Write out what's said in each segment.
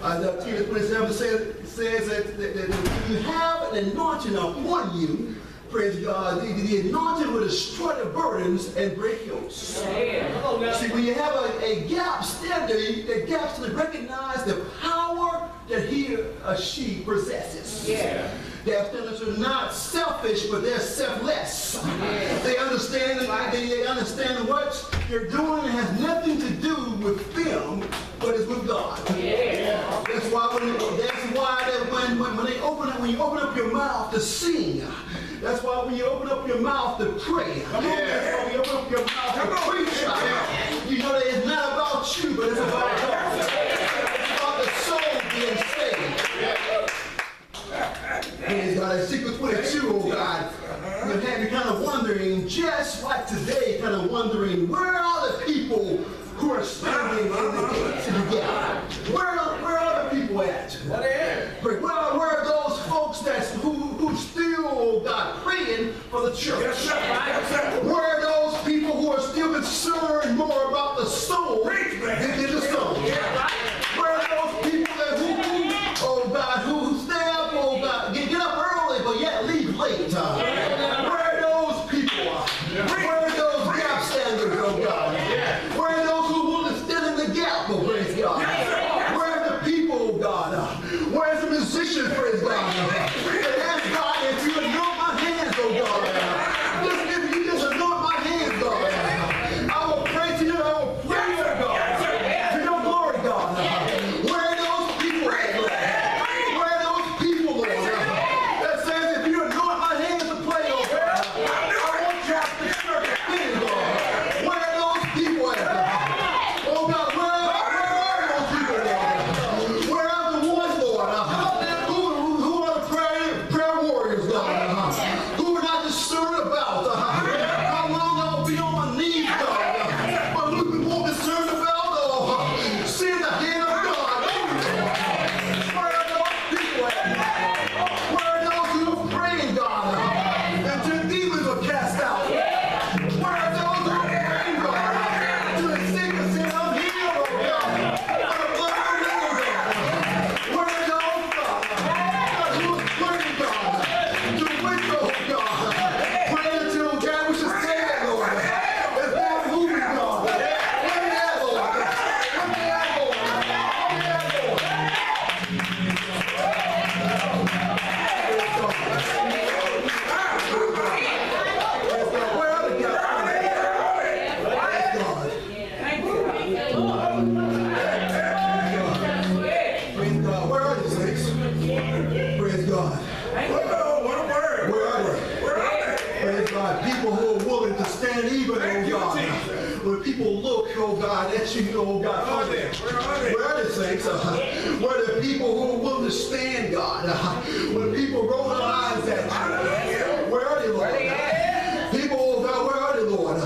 Titus 27 says that you have an anointing upon you. Praise God. The anointing will destroy the burdens and break yokes. Yeah. See, when you have a gap standing, the gap's to recognize the power that he or she possesses. Yeah. Gap standers are not selfish, but they're selfless. Yeah. They understand what they're doing has nothing to do with them, but it's with God. Yeah. That's why when you open up your mouth to sing. That's why when you open up your mouth to pray, that's why when you open up your mouth to preach, you know that it's not about you, but it's about God. It's about the soul being saved. Praise God. Ezekiel 22, oh God, you have me kind of wondering, just like today, kind of wondering, where are the people who are standing in the gap? Where are the people at? Where are those folks who still, oh God, praying for the church? Where are those people who are still concerned more about the soul than the soul? Where are those people oh God, who stay up, oh God, get up early, but yet leave late? Where are those people? Where are those gap standers, oh God? Where are those who want to stand in the gap, oh praise God? Where are the people, oh God? Where's the musician, praise God? And ask God, if you anoint my hands, oh God. Just if you just anoint my hands, God. I will pray to you, I will pray to you, God. To your glory, God. Where are those people at, Lord? Where are those people, Lord? That says if you anoint my hands to play, oh God, I won't drop the church in, Lord. Where are those people at? Oh God, where are those people, Lord? Where are the ones, Lord? Who are the prayer warriors, God? Who are not concerned about how long I'll be on my knees, God? But who've been more concerned about seeing the hand of God? Where are those people at? Where are those who are praying, God? Until demons are cast out. Where are those who are praying, God? To the sick and say, I'm healed, oh God. By the blood of the Lamb, God. Where are those, God? Who are praying, God? To wait, oh God. Praying until God we should say that, Lord. It's not moving, God. Let me have, Lord. Let me have, Lord. Let me have, Lord. Where are the God? Praise God. Where are the saints? Praise God. What a word. Where are they? Praise God. People who are willing to stand even, oh God. When people look, oh God, at you, oh God. Where are the saints? Where are the people who are willing to stand, God? When people roll their eyes at you, where are they, Lord? People, oh God, where are they, Lord?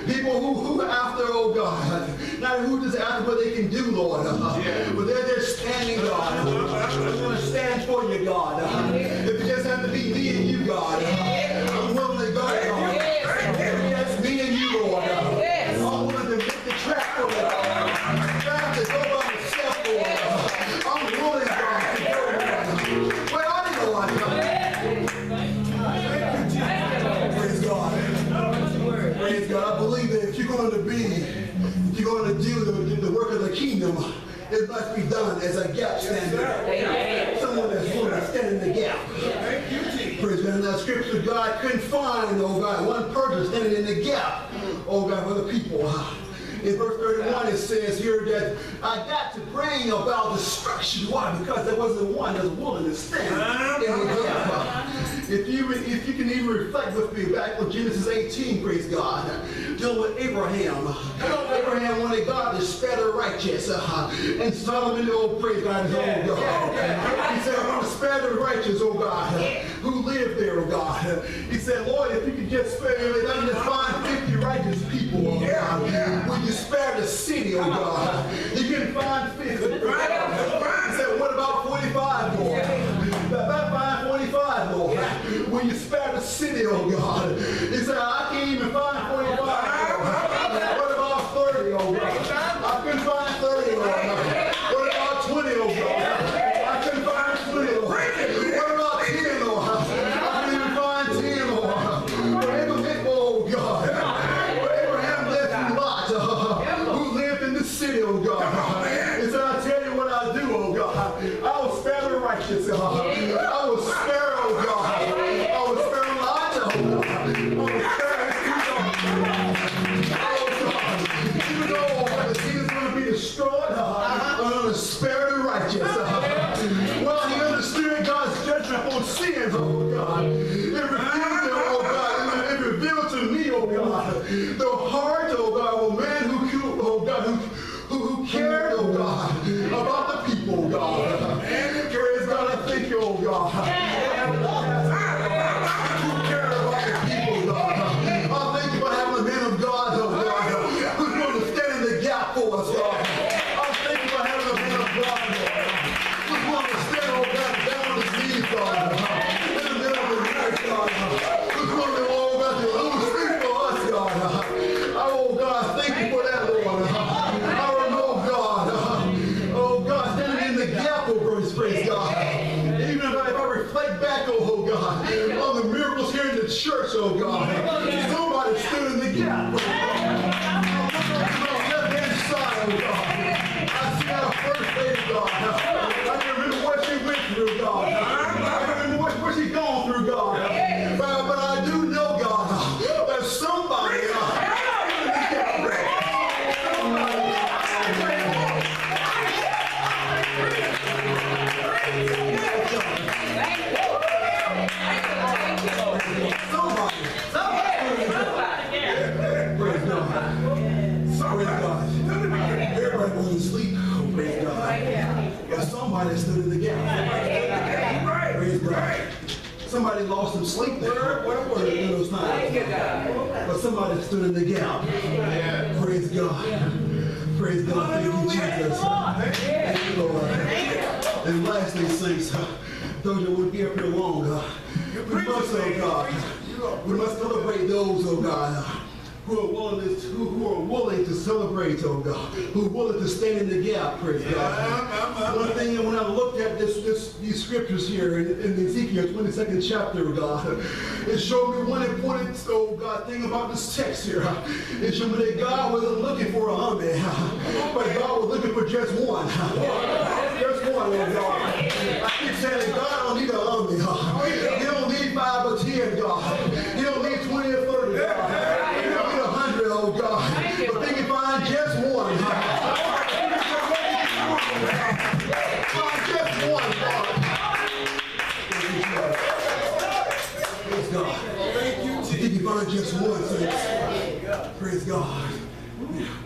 People who are after, oh God, not who just after what they can do, Lord, but they're there standing, God. I'm going to stand for you, God. If it just have to be me and you, God, I'm willing to go, God. Yes, me and you, Lord. I'm willing to make the track for you, God. I have to go by myself, Lord. I'm willing, God, to go, Lord. Where are they, Lord? Praise God. Praise God. I believe that if you're going to do the work of the kingdom, it must be done as a gap stander. Someone that's willing to stand in the gap. Praise God. In that scripture, God couldn't find, oh God, one person standing in the gap, oh God, for the people. In verse 31, it says here that I got to bring about destruction. Why? Because there wasn't one that was willing to stand in the gap. If you can even reflect with me back on Genesis 18, praise God, dealing with Abraham. Abraham wanted God to spare the righteous. And Solomon, oh, praise God, his own God. He said, I want to spare the righteous, oh God, who live there, oh God. He said, Lord, if you could just spare, if I can just find 50 righteous people, oh God, would you spare the city, oh God? He couldn't find 50. He said, what about 45 more? About 545 more. When you spare the city, oh God. He said, I can't even find 45 more. What about 30, oh God? I couldn't find 30, oh God. What about 20, oh righteous. I will spare, oh God. I will spare Elijah, oh God. I will spare his people. Oh God. Even though the seed is going to be destroyed, I'm going to spare the righteous. Well, he understood God's judgment on sins, oh God. It revealed to, oh God, it revealed to me, oh God, the heart, oh God, of a man who cared, oh God, about the people, oh God. Praise God, I thank you, oh God. Who care about the people, God. I thank you for having a man of God, oh God, who's going to stand in the gap for us, God. I thank you for having a man of God, Lord, who's going to stand, oh God, down on his knees, God, in the middle of the night, God, who's going to, oh God, to speak for us, God. Oh God, thank you for that, Lord. Praise God. Even if I reflect back, oh God, on the miracles here in the church, oh God, somebody stood in the gap. On the left-hand side, oh God, I see our first lady, God. I can remember what she went through, God. I can remember what she's gone through, God. But I do know, God, that somebody stood in the gap. Everybody was asleep. Oh, praise God. But somebody stood in the gap. Praise God. Somebody lost some sleep there. Those times. But somebody stood in the gap. Praise God. Praise God. Thank you, Jesus. Thank you, Lord. And lastly, saints, those that would be up here long, we must, oh God, we must celebrate those, oh God, who are willing to celebrate, oh God, who are willing to stand in the gap, praise God. One thing, when I looked at these scriptures here in Ezekiel 22nd chapter, God, it showed me one important, oh God, thing about this text here. It showed me that God wasn't looking for an army, but God was looking for just one. Just one, oh God. I keep saying that God don't need an army. He don't need 5 or 10, God. He don't need 20 or 30, God. He don't need 100, oh God. But they can find just one. Find just one, God. Praise God. He can find just one, saints. Praise God.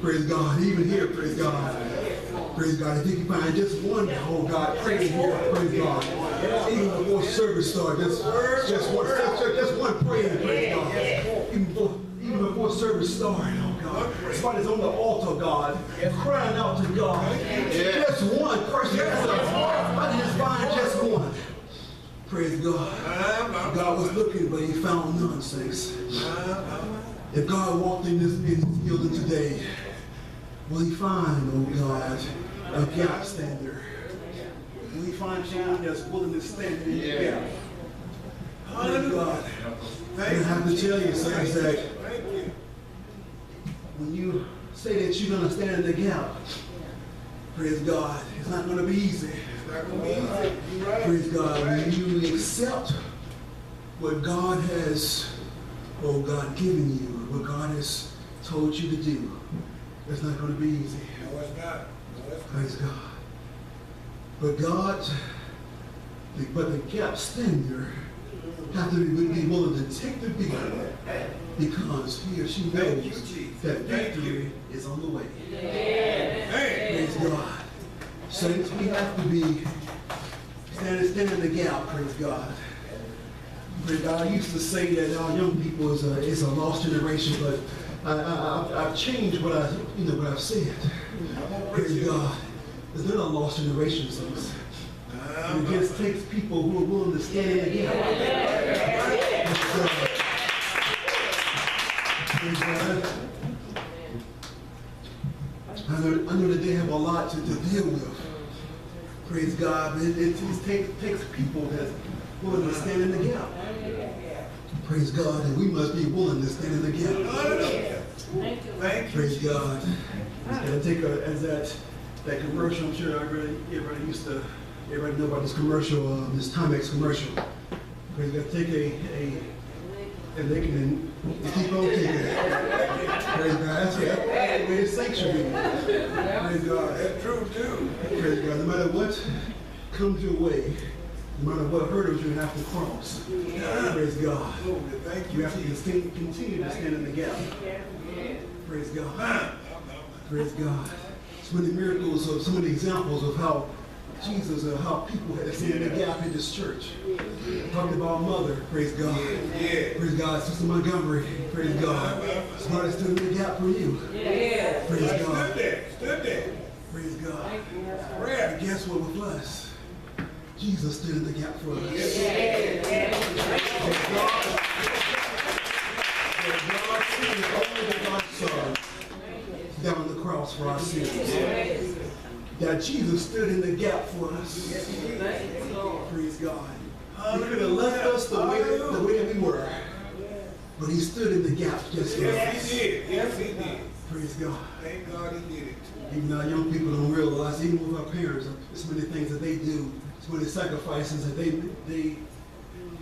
Praise God. Even here, praise God. Praise God. If you can find just one, oh God, praise here, praise God. Even before service starts, just one praise, praise God. Even before service starts, oh God. Somebody's on the altar, God, crying out to God. Just one person. I just find just one. Praise God. God was looking, but he found none, saints. If God walked in this building today, will he find, oh God, a gap stander? Will he find someone that's willing to stand in the gap? Praise God. I have to tell you, saints, that when you say that you're going to stand in the gap, praise God, it's not going to be easy. Praise God. When you accept what God has, oh God, given you, what God has told you to do, it's not going to be easy. No, it's not. Praise God. But the gap stander have to be willing to take the beat because he or she knows that victory is on the way. Praise God. Saints, we have to be stand in the gap, praise God. Praise God. I used to say that our young people is a lost generation, but I've changed what I've said. Praise God. There's not a lost generation, saints. It just takes people who are willing to stand in the gap. Praise God. I know that they have a lot to deal with. Praise God. It takes people that's willing to stand in the gap. Praise God. And we must be willing to stand in the gap. Thank you. Praise God. And take as that commercial, I'm sure everybody used to Everybody know about this commercial, this Timex commercial. Where you got to take and they can keep on taking it. Praise God. That's the way it sanctuary. Praise God. That's true too. Praise God. No matter what comes your way, no matter what hurdles you have to cross. Praise God. Thank You have to continue to stand in the gap. Praise God. Praise God. So many miracles, so many examples of how Jesus, how people had to stand in the gap in this church. Talking about Mother, praise God. Praise God. Sister Montgomery, praise God. Somebody stood in the gap for you. Praise God. Stood there. Praise God. And guess what with us? Jesus stood in the gap for us. God sent His only begotten Son down on the cross for our sins. That Jesus stood in the gap for us. Praise God. He could have left us the way that we were. But He stood in the gap just for us. Yes, He did. Yes, He did. Praise God. Thank God He did it. Even our young people don't realize, even with our parents, so many things that they do, so many sacrifices that they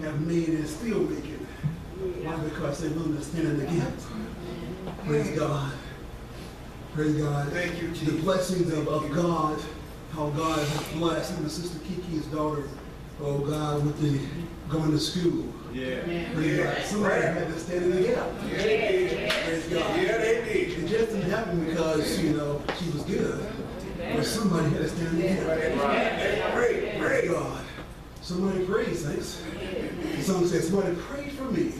have made and still making. Why? Because they're willing to stand in the gap. Praise God. Praise God. Thank you, The Jesus. blessings of God, how God has blessed, and Sister Kiki's daughter, oh God, with the going to school. Praise God. Somebody had to stand in the gap. Praise God. Yeah, they did. It just didn't happen because, she was good. But somebody had to stand in the gap. Praise God. Somebody prayed, saints. The song says, somebody prayed for me.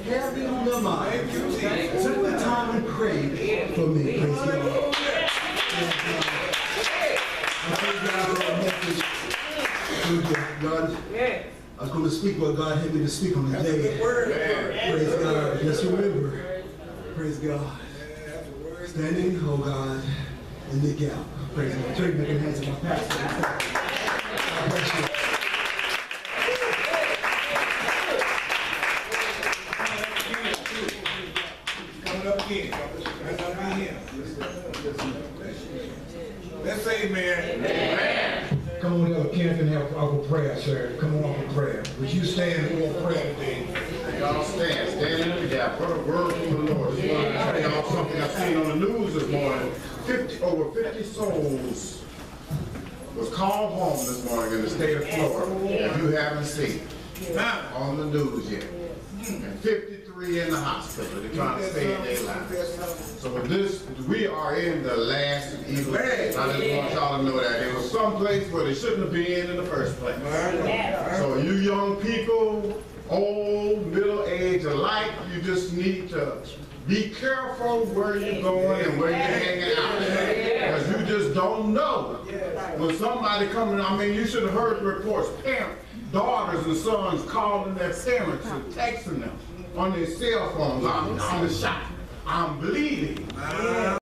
Have me on their mind. Took the time and prayed for me. Praise God. I thank God for that message. God, I was going to speak what God had me to speak on today. Praise God. Just remember. Praise God. Standing, oh God, in the gap. Praise God. Turn your hands to my pastor. God bless you. Coming up again. That's not me here. Let's say amen. Come on up, Kenneth, and have our prayer, sir. Come on for prayer. Would you stand for prayer today? Y'all stand in the gap. What a word from the Lord. Just wanted to tell y'all something I've seen on the news this morning. Over 50 souls was called home this morning in the state of Florida. If you haven't seen it on the news yet. And 53 in the hospital. They're trying to save their lives. So with this, we are in the last and evil days. I just want y'all to know that there was some place where they shouldn't have been in the first place. So you young people, old, middle-aged alike, you just need to be careful where you're going and where you're hanging out. Because you just don't know. When somebody coming, I mean, you should have heard the reports. Parents, daughters and sons calling their parents and texting them on their cell phones. I'm shot. I'm bleeding.